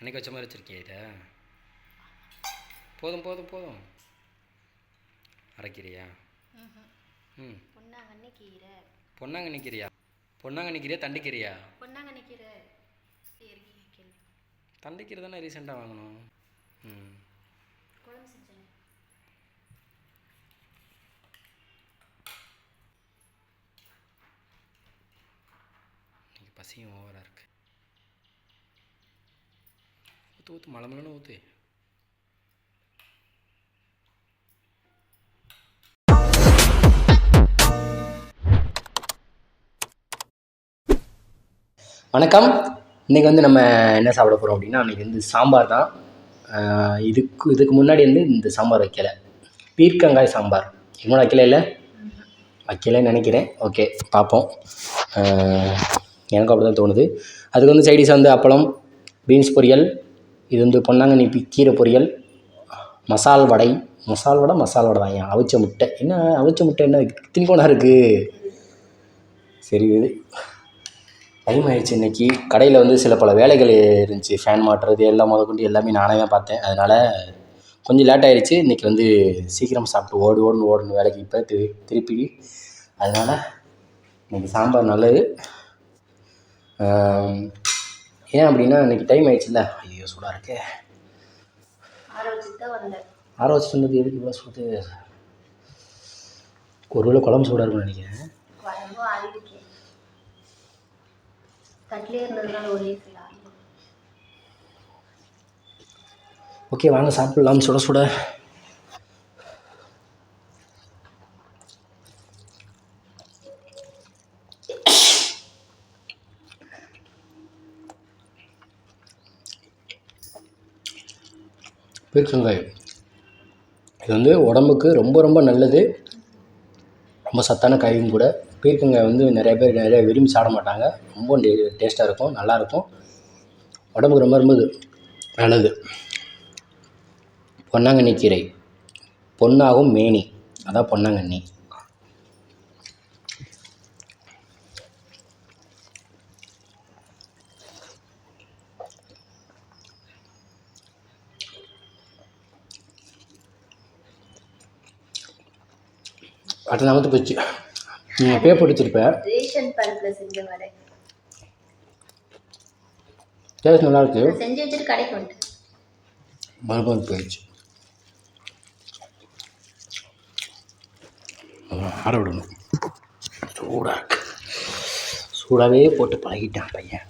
அன்றைக்கி வச்ச மாதிரி வச்சுருக்கியா இதை? போதும் போதும் போதும். அரைக்கிறியா? ம். பொன்னாங்கண்ணி கீரை. பொன்னாங்கண்ணி கீரையா? பொன்னாங்கண்ணி கீரையா தண்டுக்கீரையா? பொன்னாங்கண்ணி கீரை. தண்டுக்கீரை தானே ரீசெண்டாக வாங்கணும். ம். குழம்பு செஞ்சேன். இன்னைக்கு பசியும் ஓவராக இருக்குது. ஊற்று ஊற்று மழை மழைன்னு ஊற்று. வணக்கம். இன்றைக்கி வந்து நம்ம என்ன சாப்பிட போகிறோம் அப்படின்னா, அன்றைக்கி வந்து சாம்பார் தான். இதுக்கு முன்னாடி வந்து இந்த சாம்பார் வைக்கலை, பீர்க்கங்காய் சாம்பார். இன்னும் வைக்கல இல்லை, வைக்கலைன்னு நினைக்கிறேன். ஓகே பார்ப்போம். எனக்கும் அப்படி தான் தோணுது. அதுக்கு வந்து சைடிஷ் வந்து அப்பளம், பீன்ஸ் பொரியல், இது வந்து பொன்னாங்கண்ணி கீரை பொரியல், மசால் வடை தான். ஏன் அவிச்ச முட்டை? என்ன அவிச்ச முட்டை என்ன திணிக்கோணா இருக்குது? சரி, இது டைம் ஆகிடுச்சு. இன்றைக்கி கடையில் வந்து சில பல வேலைகள் இருந்துச்சு. ஃபேன் மாட்டுறது எல்லாம் முதற்கொண்டு எல்லாமே நானே தான் பார்த்தேன். அதனால் கொஞ்சம் லேட் ஆகிடுச்சு. இன்றைக்கி வந்து சீக்கிரம் சாப்பிட்டு ஓடணும் வேலைக்கு இப்போ திருப்பி. அதனால் இன்றைக்கி சாம்பார் நல்லது. ஏன் அப்படின்னா இன்றைக்கி டைம் ஆகிடுச்சுல்ல. ஐயோ சூடாக இருக்கு. ஆற வச்சுட்டு வந்தது எதுக்கு இவ்வளோ சூடு? ஒரு வேளை குழம்பு சூடாக இருக்கும்னு நினைக்கிறேன். ஓகே வாங்க சாப்பிடலாம் சுட சுட. பீர்க்கங்காய் இது வந்து உடம்புக்கு ரொம்ப ரொம்ப நல்லது, ரொம்ப சத்தான காயும் கூட. பீர்க்கங்காய் வந்து நிறைய விரும்பி சாப்பிட மாட்டாங்க. ரொம்ப டேஸ்ட்டாக இருக்கும், நல்லாயிருக்கும், உடம்புக்கு ரொம்ப ரொம்ப நல்லது. பொன்னாங்கண்ணி கீரை, பொன்னாகும் மேனி, அதான் பொன்னாங்கண்ணி. அது நமத்து போச்சு. நீங்கள் பே பிடிச்சிருப்பேன். டேஸ்ட் நல்லா இருக்கு. செஞ்சு வச்சுட்டு கடைக்கு வந்துட்டு மறுபடியும் போயிடுச்சு. ஆற விடணும். சூடாக இருக்கு. சூடாகவே போட்டு பழகிட்டான் பையன்.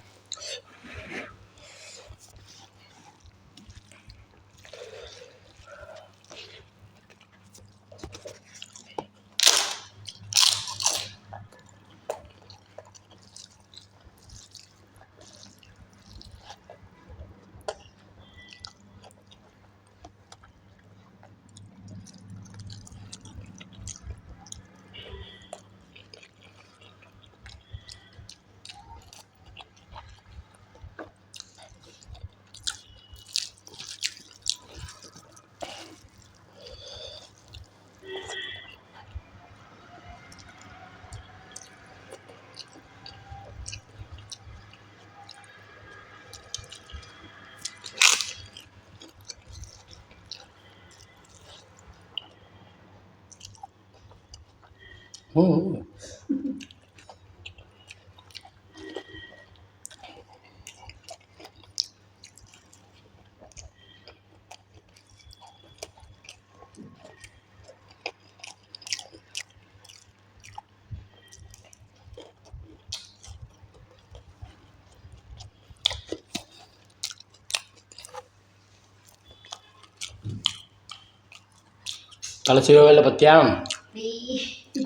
தலைச்சிவவே இல்லை பத்தியா?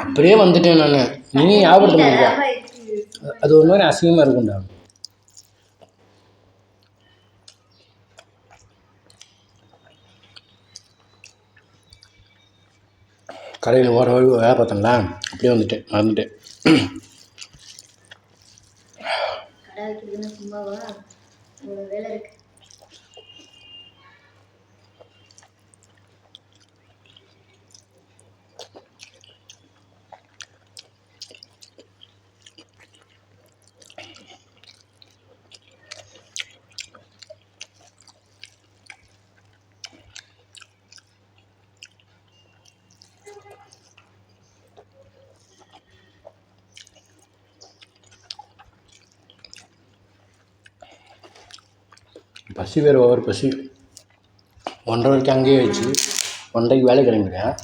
அப்படியே வந்துட்டேன் நான். நீ ஞாபகப்படுத்த முடியா? அது ஒரு மாதிரி அசிங்கமாக இருக்கும்டா. கடையில் ஓர வேலை பார்த்தோம்ல, அப்படியே வந்துட்டேன், மறந்துட்டேன். வேலை இருக்கு. பசி வேறு ஒவ்வொரு பசி 1:30 வரைக்கும் அங்கேயே வச்சு 1:30க்கு வேலை கிளம்பிடுறேன்.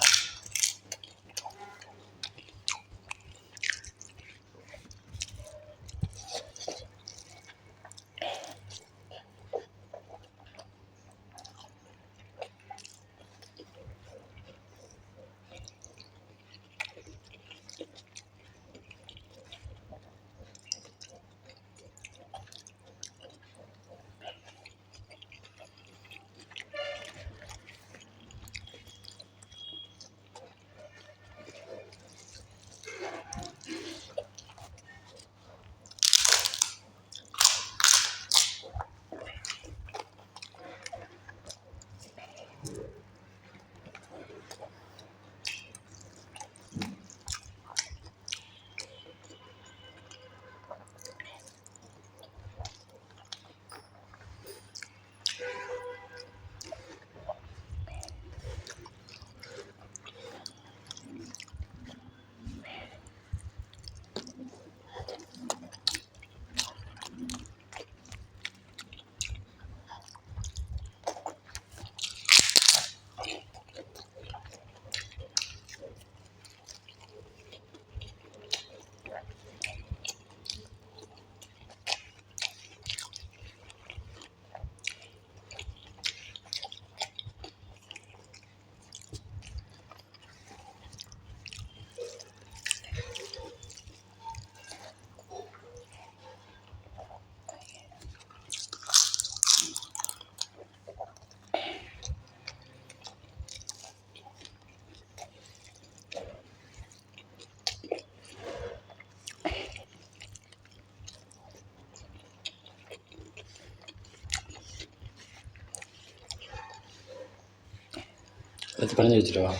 வச்சு பழஞ்சு வச்சுருவா.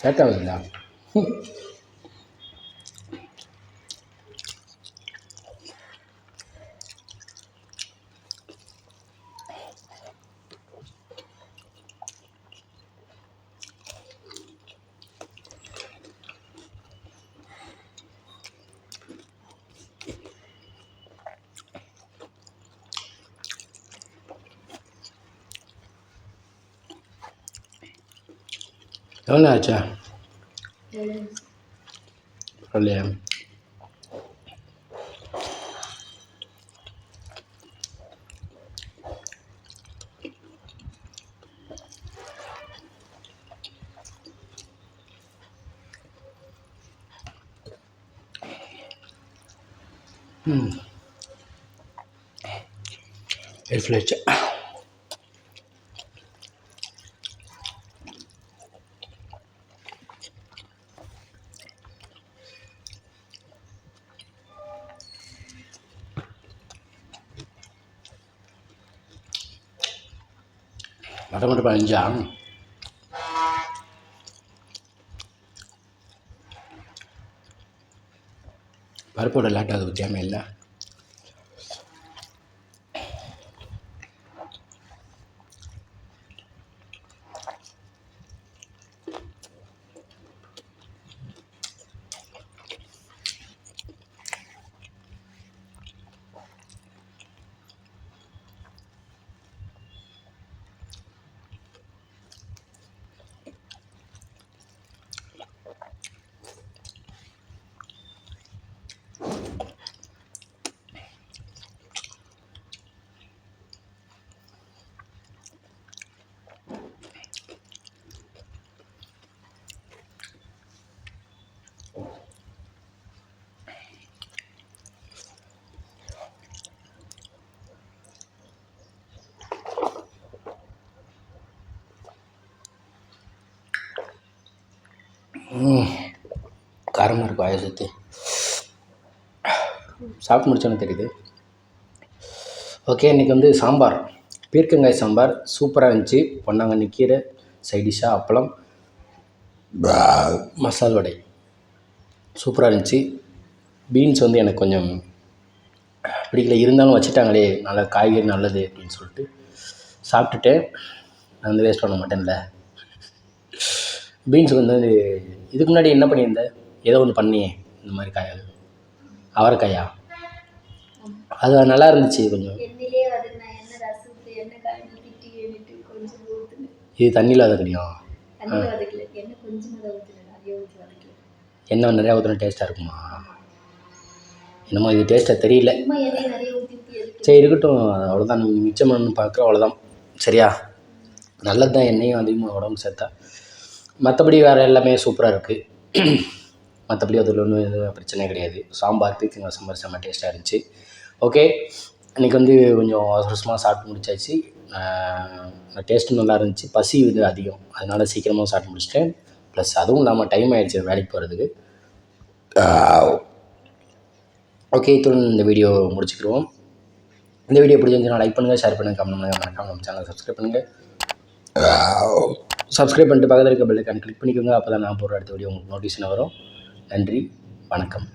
லேட் ஆகுதுல்ல. எவ்வளோ ஆச்சா? பரவாயில்லையா? ஹெல்ப்ஃபுல் ஆச்சு. வடை மட்டும் 15ஆ? பருப்போட லேட் ஆகுது பற்றியாமல் இல்லை. காரமாக இருக்கும் வாயை சுற்றி. சாப்பிட்டு முடிச்சோன்னு தெரியுது. ஓகே, இன்றைக்கி வந்து சாம்பார், பீர்க்கங்காய் சாம்பார் சூப்பராக இருந்துச்சு. பொன்னாங்கண்ணி கீரை, சைடிஷ்ஷாக அப்பளம், மசால் வடை சூப்பராக இருந்துச்சு. பீன்ஸ் வந்து எனக்கு கொஞ்சம் பிடிக்கல, இருந்தாலும் வச்சுட்டாங்களே நல்லா காய்கறி நல்லது அப்படின்னு சொல்லிட்டு சாப்பிட்டுட்டேன். நான் வந்து வேஸ்ட் பண்ண மாட்டேன்ல. பீன்ஸ் வந்து இதுக்கு முன்னாடி என்ன பண்ணியிருந்தேன், ஏதோ ஒன்று பண்ணியே இந்த மாதிரி அவரைக்காயா? அது நல்லா இருந்துச்சு கொஞ்சம். எண்ணெயிலே வதக்குனா எண்ணெய் ரசத்துக்கு எண்ணெய் காய்ச்சி திட்டி எண்ணிட்டு கொஞ்சம் ஊற்றுனேன். இது தண்ணியில் வதக்கணியும். தண்ணியில் வதக்கல, எண்ணெய் கொஞ்சமாக தான் ஊற்றுனேன், நிறைய ஊற்றி வதக்கல. எண்ணெய் நிறையா ஊற்றினா டேஸ்ட்டாக இருக்குமா? என்னமோ இது டேஸ்ட்டாக தெரியல. சும்மா எண்ணெய் நிறைய ஊற்றி ஊற்றி எதுக்கு? சரி இருக்கட்டும், அவ்வளோதான். மிச்சம் பண்ணு பார்க்குறோம், அவ்வளோதான். சரியா? நல்லது தான் எண்ணெயும் அதிகமாக உடம்பு சேர்த்தா. மற்றபடி வேறு எல்லாமே சூப்பராக இருக்குது. மற்றபடி அதில் ஒன்றும் எதுவும் பிரச்சனை கிடையாது. சாம்பார் பீக்கங்காய் சாம்பார் செம்ம டேஸ்ட்டாக இருந்துச்சு. ஓகே, இன்றைக்கி வந்து கொஞ்சம் அவசர அவசரமாக சாப்பிட்டு முடிச்சாச்சு. டேஸ்ட்டும் நல்லா இருந்துச்சு. பசி வந்து அதிகம், அதனால் சீக்கிரமாக சாப்பிட்டு முடிச்சிட்டேன். ப்ளஸ் அதுவும் இல்லாமல் டைம் ஆகிடுச்சு வேலைக்கு போகிறதுக்கு. ஓகே, இத்துடன் இந்த வீடியோ முடிச்சுக்கிடுவோம். இந்த வீடியோ பிடிச்சிருந்துச்சுன்னா லைக் பண்ணுங்கள், ஷேர் பண்ணுங்கள், கமெண்ட் பண்ணுங்கள், மறக்காம நம்ம சேனலை சப்ஸ்கிரைப் பண்ணுங்கள். சப்ஸ்கிரைப் பண்ணிட்டு பக்கத்தில் இருக்க பெல் ஐக்கான் கிளிக் பண்ணிக்கோங்க. அப்போ தான் நான் போடுற அடுத்த வீடியோ உங்களுக்கு நோட்டிஃபிகேஷன் வரும். நன்றி, வணக்கம்.